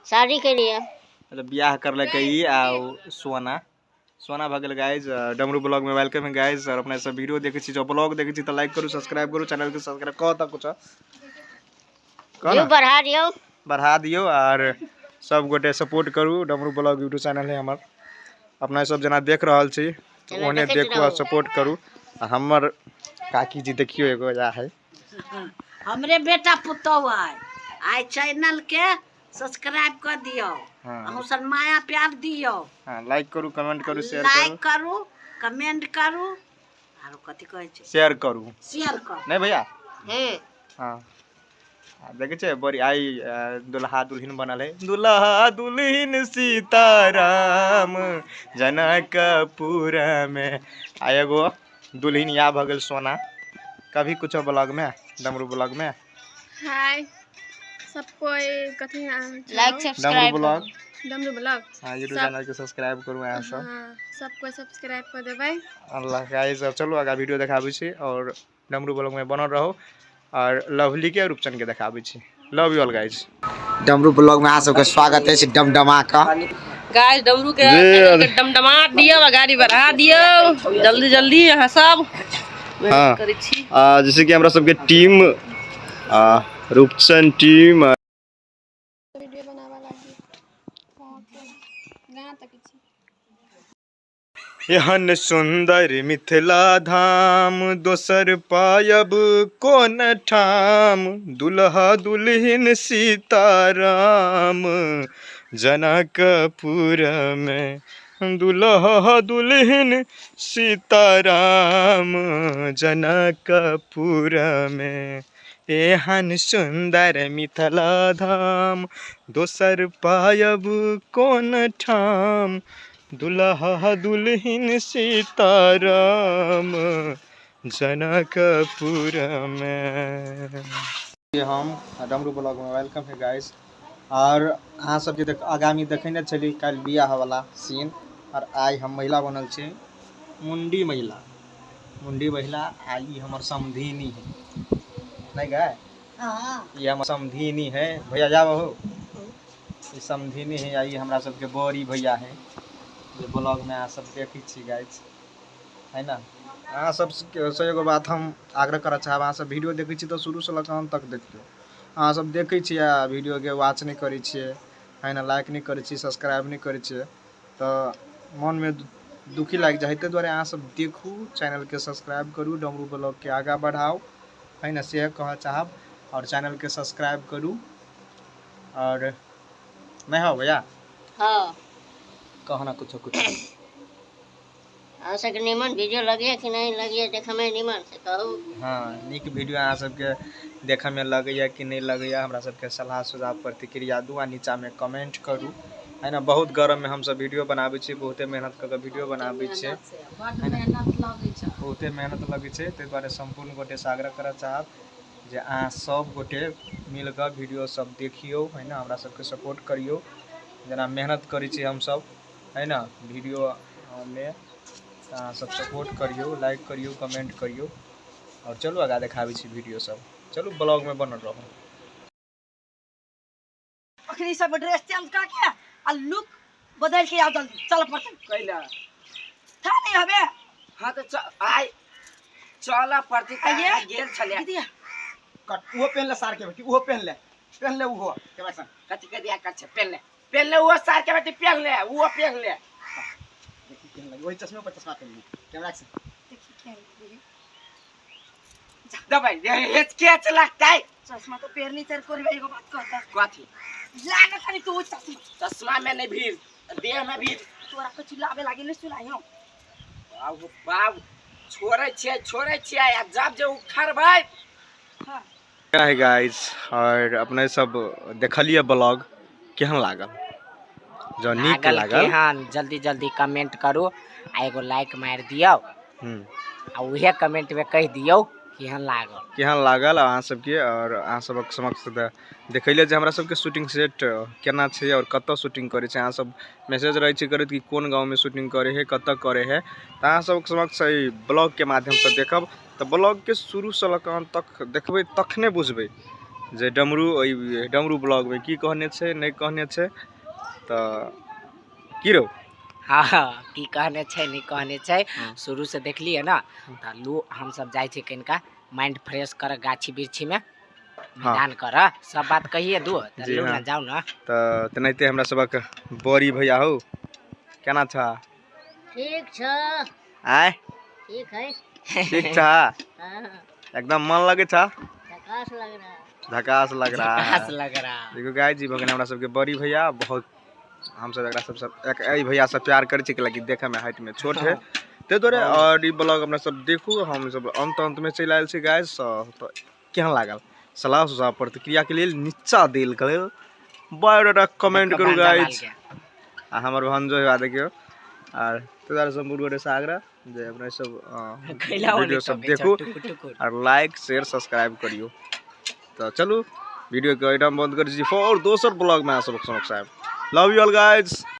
शादी के लिए मतलब ब्याह कर लेके ई आ सोना सोना भगल गाइज। डमरू ब्लॉग में वेलकम है गाइज। और अपने सब वीडियो देखे छी, जो ब्लॉग देखे छी तो लाइक करू, सब्सक्राइब करू, चैनल के सब्सक्राइब कह तक कुछ व्यू बढ़ा दियो, बढ़ा दियो और सब गोटे सपोर्ट करू। डमरू ब्लॉग यूट्यूब चैनल है हमर, अपना सब जना देख रहल छी तो ओने देखू और सपोर्ट करू। हमर काकी जी देखियो एगो या है हमरे बेटा पुतौ है, आई चैनल के सब्सक्राइब कर दियो। अहू सब माया प्यार दियो। हां, लाइक करू, कमेंट करू, शेयर लाइक करू, कमेंट करू और कथि कहै छै शेयर करू, शेयर करू नहीं भैया। हां देखे छे बड़ी आई दुल्हा दुल्हन बनल है, दुल्हा दुल्हन सीताराम जनकपुर में। आ एगो दुल्हन या भगल सोना। कभी कुछ ब्लॉग में, डमरू ब्लॉग में हाय सबको कथी लाइक सब्सक्राइब डमरू ब्लॉग हां यूट्यूब चैनल के सब्सक्राइब करू। यहाँ सब सबको सब्सक्राइब कर देबै। अल्लाह गाइस चलो आगा वीडियो देखाबै छी और डमरू ब्लॉग में बनल रहो और लवली के रूपचंद के देखाबै छी। Love you all guys. डमरू ब्लॉग में अहाँ सबके स्वागत है डमडमा का गाइस। डमरू के डमडमा दियो, गाड़ी बढ़ा दियो जल्दी जल्दी यहाँ सब। हाँ जैसे कि हमरा सबके टीम रूपचंद टीम वीडियो बनावा लागी गाना तक छी। एहन सुंदर मिथिला धाम दोसर पायब कोन ठाम, दुल्हा दुल्हन सीताराम जनकपुर में, दुल्हा दुल्हन सीताराम जनकपुर में। एहन सुंदर मिथिला धाम दोसर पायब कोन ठाम, दुल्हा दुल्हन सीताराम जनकपुर में। हम डमरू ब्लॉग में वेलकम है गाइस। और अहाँ सब जे आगामी देखने चली कल बियाह वाला सीन। और आई हम महिला बनल छे मुंडी महिला। मुंडी महिला आई हमर समधिनी है, नहीं गए? ये हमर समधिनी है भैया, जाओ हो। ये समधिनी है, आई हमरा सबके बड़ी भैया है। ये ब्लॉग में अहाँ सब देखी छी गाइस, है ना। अहाँ सब से एगो बात हम आग्रह करऽ चाहब, अहाँ सब वीडियो देखै छी तो शुरू से लऽ अंत तक देखियो। अहाँ सब देखै छी आ वीडियो के वॉच नहीं करै छियै, है ना, लाइक नहीं करै छी, सब्सक्राइब नहीं करै छियै तो मन में दुखी लाग जाए। ताहि दुआरे अहाँ सब देखू, चैनल के सब्सक्राइब करू, डमरू ब्लॉग के आगा बढ़ाओ, है ना, से कह चाहब। और चैनल के सब्सक्राइब करू। और नहीं हो भैया? हाँ कहना कुछ कुछ अहाँ सबके निमन वीडियो लगे कि नहीं लगे देखे में निमन से कहू। हाँ निक वीडियो अहाँ सबके देखे में लगे कि नहीं लगे, हमरा सबके सलाह सुझाव प्रतिक्रिया दू आ नीचा में कमेंट करू, है ना। बहुत गरम में हम सब वीडियो बनाबै छी, बहुते मेहनत करके वीडियो बनाबै छी, बहुते मेहनत लगे छै। ताहि दुआरे संपूर्ण गोटे से आग्रह करऽ चाहब जे अहाँ सब गोटे मिलकर वीडियो सब देखियो, है ना, हमरा सबके सपोर्ट करियो। जना मेहनत करै छी हम सब, है ना, वीडियो में अहाँ सब सपोर्ट करियो, लाइक करियो, कमेंट करियो। और चलो आगा देखाबै छी वीडियो सब। चलो ब्लॉग में बनल रहो। अखनी सब ड्रेस चेंज करके आ लुक बदल के आओ जल्दी चल पड़ते कैला था नहीं हबे। हां तो आई चल पड़ती आइए गेल छले दिया कट वो पहन ले सार के बेटी, वो पहन ले वो के बसन कथि के दिया कर छे पहन ले वो सार के बेटी पहन ले वो पहन ले देखी पहन ले वही चश्मे पर चश्मा पहन ले कैमरा से देखी क्या दबाई ये क्या लगता है चश्मा तो पहननी तेरे को एगो बात कहता कथि लाना खाली तू चश्मा में नहीं भीड़ देह में भीड़ तोरा को चिल्लावे लागे ले सुनाइयो बाबू बाबू छोड़े छे आ जब जे उखर भाई। हां क्या है गाइस। और अपने सब देखलिए ब्लॉग केहन लागल? जो नीक लागल केहन जल्दी जल्दी कमेंट करू आ एगो लाइक मार दियो आ उहे कमेंट में कह दियो केहन लागल अहाँ सबके। और अहाँ सबक समक्ष देखैले जे हमरा सबके शूटिंग सेट केना छै और कतऽ शूटिंग करे छै। अहाँ सब मैसेज रहै छै करैत कि कोन गांव में शूटिंग करे है, कतऽ करे है। तऽ अहाँ सबक समक्ष ब्लॉग के माध्यम से देखब। तो ब्लॉग के शुरू से लऽ अंत तक देखबै तखने बुझबै जे डमरू डमरू ब्लॉग में की कहने छे नहीं कहने छे तो की रो हाँ की कहने छै नहीं कहने छै शुरू से देखलिए ना तो लू हम सब जाय छै कनिका माइंड फ्रेश कर गाछी बिरछी में मैदान कर सब बात कहिए दू तो जी लू ना हाँ। जाओ ना तो तेनाहिते हमरा सबक बड़ी भैया हो केना छ ठीक छ आय ठीक है ठीक छ हाँ एकदम मन लगे छ झकास लग रहा है झकास लग रहा हंस है लग रहा देखो गाय जी भगन हमरा सबके बड़ी भैया बहुत हम सब एकरा सब एक ए भैया से प्यार करे छी कि देखे में हाइट में छोट है ते दुआरे और ई ब्लॉग अपना सब देखू हम सब अंत में चलि आयल छी गाइस तो केहन लागल सलाह सुझाव प्रतिक्रिया के लिए नीचा दिल करू बायोडाटा कमेंट करू गाइस आ हमर भांजो है देखियो और ते दुआरे संपूर्ण सागरा जे अपना सब वीडियो सब देखू और लाइक शेयर सब्सक्राइब करियो तो चलू वीडियो के आइटम बंद कर जी फॉर दोसर ब्लॉग में सब समक्ष आब लव यू ऑल गाइस।